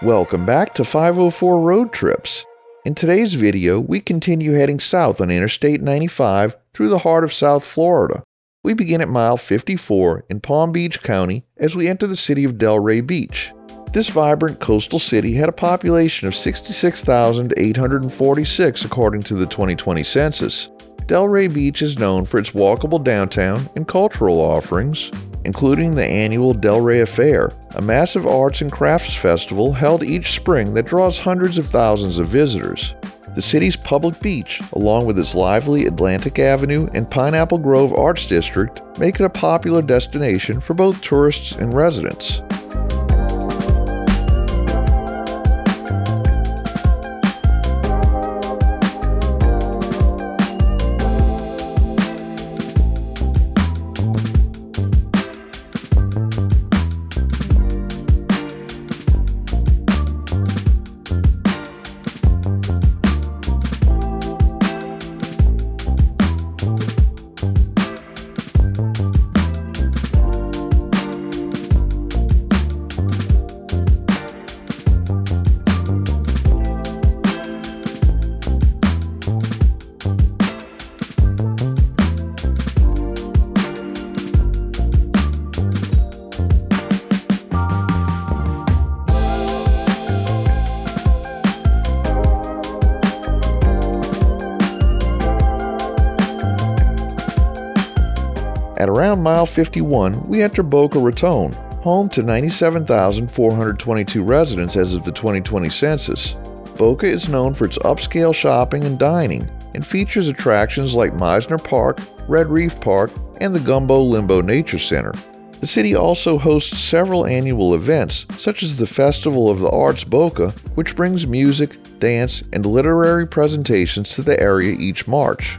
Welcome back to 504 Road Trips. In today's video, we continue heading south on Interstate 95 through the heart of South Florida. We begin at mile 54 in Palm Beach County as we enter the city of Delray Beach. This vibrant coastal city had a population of 66,846 according to the 2020 census. Delray Beach is known for its walkable downtown and cultural offerings, including the annual Delray Affair, a massive arts and crafts festival held each spring that draws hundreds of thousands of visitors. The city's public beach, along with its lively Atlantic Avenue and Pineapple Grove Arts District, make it a popular destination for both tourists and residents. At around mile 51, we enter Boca Raton, home to 97,422 residents as of the 2020 census. Boca is known for its upscale shopping and dining, and features attractions like Meisner Park, Red Reef Park, and the Gumbo Limbo Nature Center. The city also hosts several annual events, such as the Festival of the Arts Boca, which brings music, dance, and literary presentations to the area each March.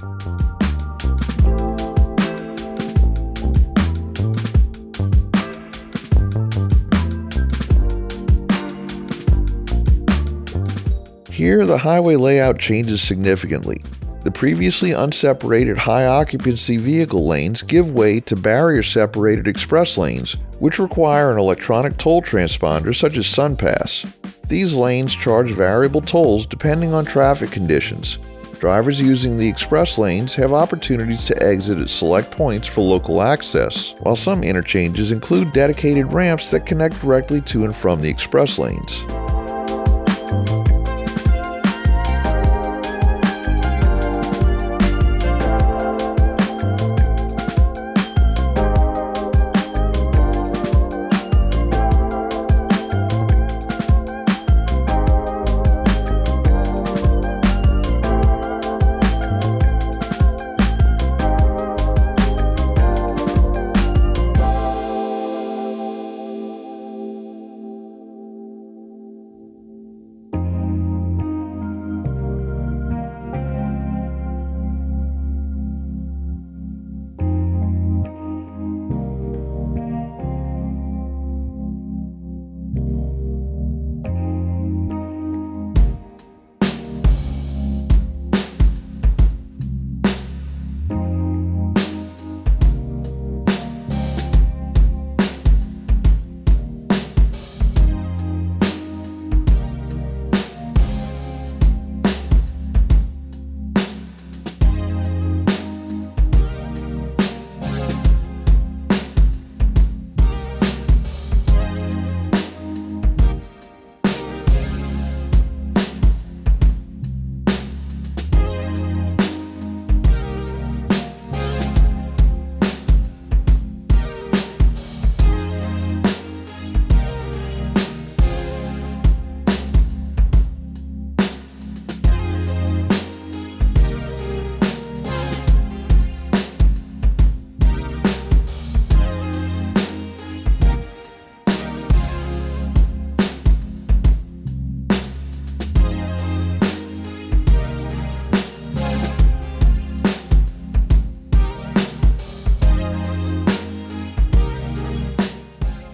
Here, the highway layout changes significantly. The previously unseparated high-occupancy vehicle lanes give way to barrier-separated express lanes, which require an electronic toll transponder such as SunPass. These lanes charge variable tolls depending on traffic conditions. Drivers using the express lanes have opportunities to exit at select points for local access, while some interchanges include dedicated ramps that connect directly to and from the express lanes.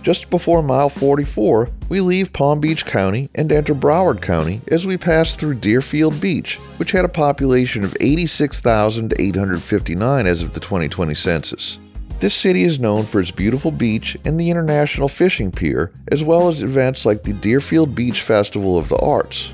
Just before mile 44, we leave Palm Beach County and enter Broward County as we pass through Deerfield Beach, which had a population of 86,859 as of the 2020 census. This city is known for its beautiful beach and the International Fishing Pier, as well as events like the Deerfield Beach Festival of the Arts.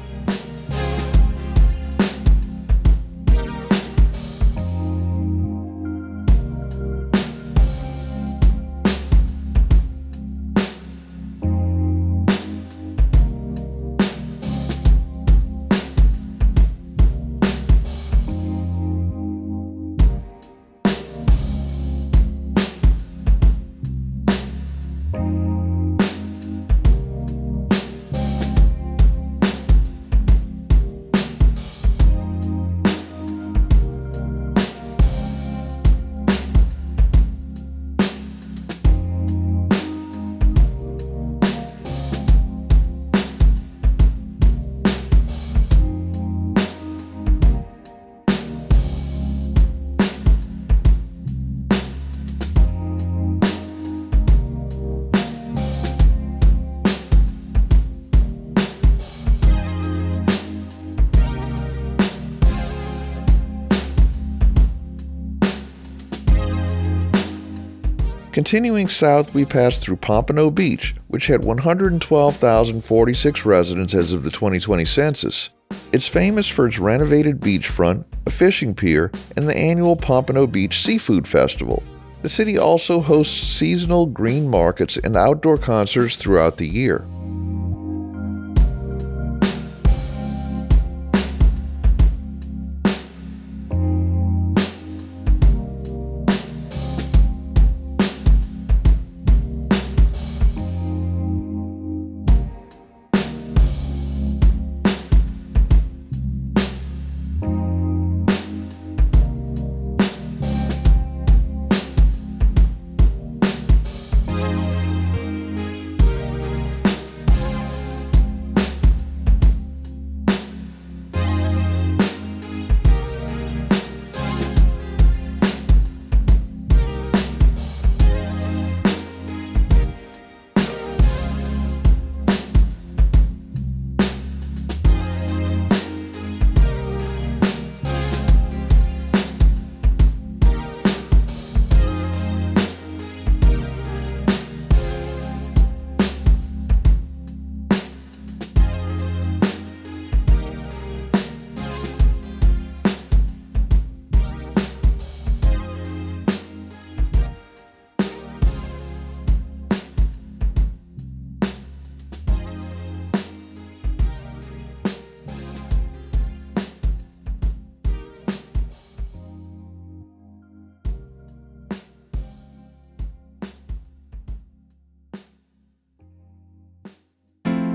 Continuing south, we passed through Pompano Beach, which had 112,046 residents as of the 2020 census. It's famous for its renovated beachfront, a fishing pier, and the annual Pompano Beach Seafood Festival. The city also hosts seasonal green markets and outdoor concerts throughout the year.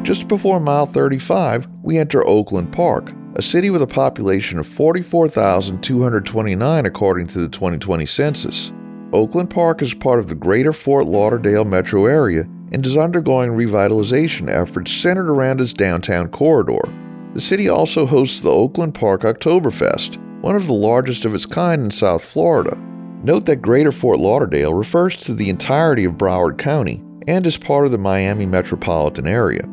Just before mile 35, we enter Oakland Park, a city with a population of 44,229 according to the 2020 census. Oakland Park is part of the greater Fort Lauderdale metro area and is undergoing revitalization efforts centered around its downtown corridor. The city also hosts the Oakland Park Oktoberfest, one of the largest of its kind in South Florida. Note that Greater Fort Lauderdale refers to the entirety of Broward County and is part of the Miami metropolitan area.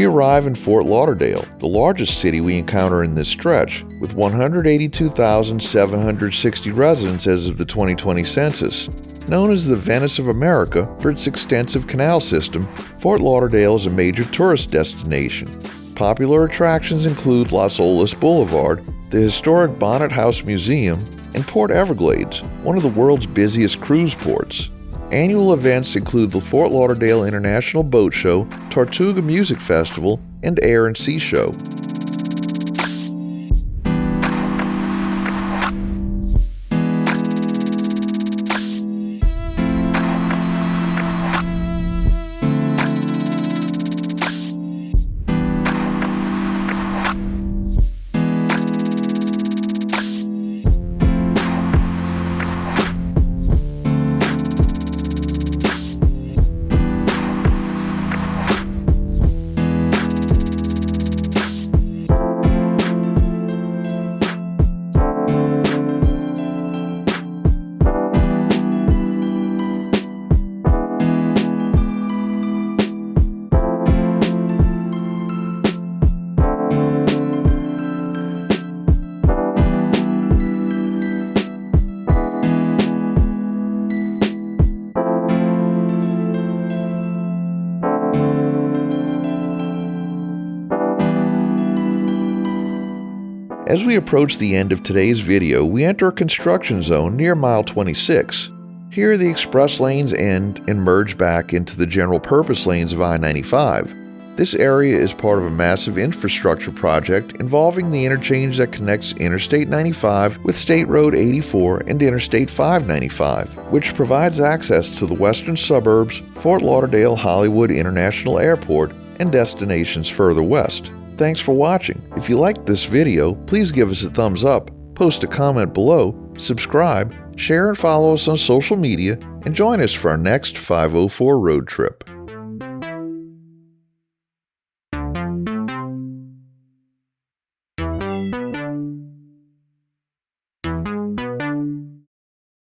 arrive in Fort Lauderdale, the largest city we encounter in this stretch, with 182,760 residents as of the 2020 census. Known as the Venice of America for its extensive canal system, Fort Lauderdale is a major tourist destination. Popular attractions include Las Olas Boulevard, the historic Bonnet House Museum, and Port Everglades, one of the world's busiest cruise ports. Annual events include the Fort Lauderdale International Boat Show, Tortuga Music Festival, and Air and Sea Show. As we approach the end of today's video, we enter a construction zone near mile 26. Here the express lanes end and merge back into the general purpose lanes of I-95. This area is part of a massive infrastructure project involving the interchange that connects Interstate 95 with State Road 84 and Interstate 595, which provides access to the western suburbs, Fort Lauderdale Hollywood International Airport, and destinations further west. Thanks for watching. If you liked this video, please give us a thumbs up, post a comment below, subscribe, share and follow us on social media, and join us for our next 504 road trip.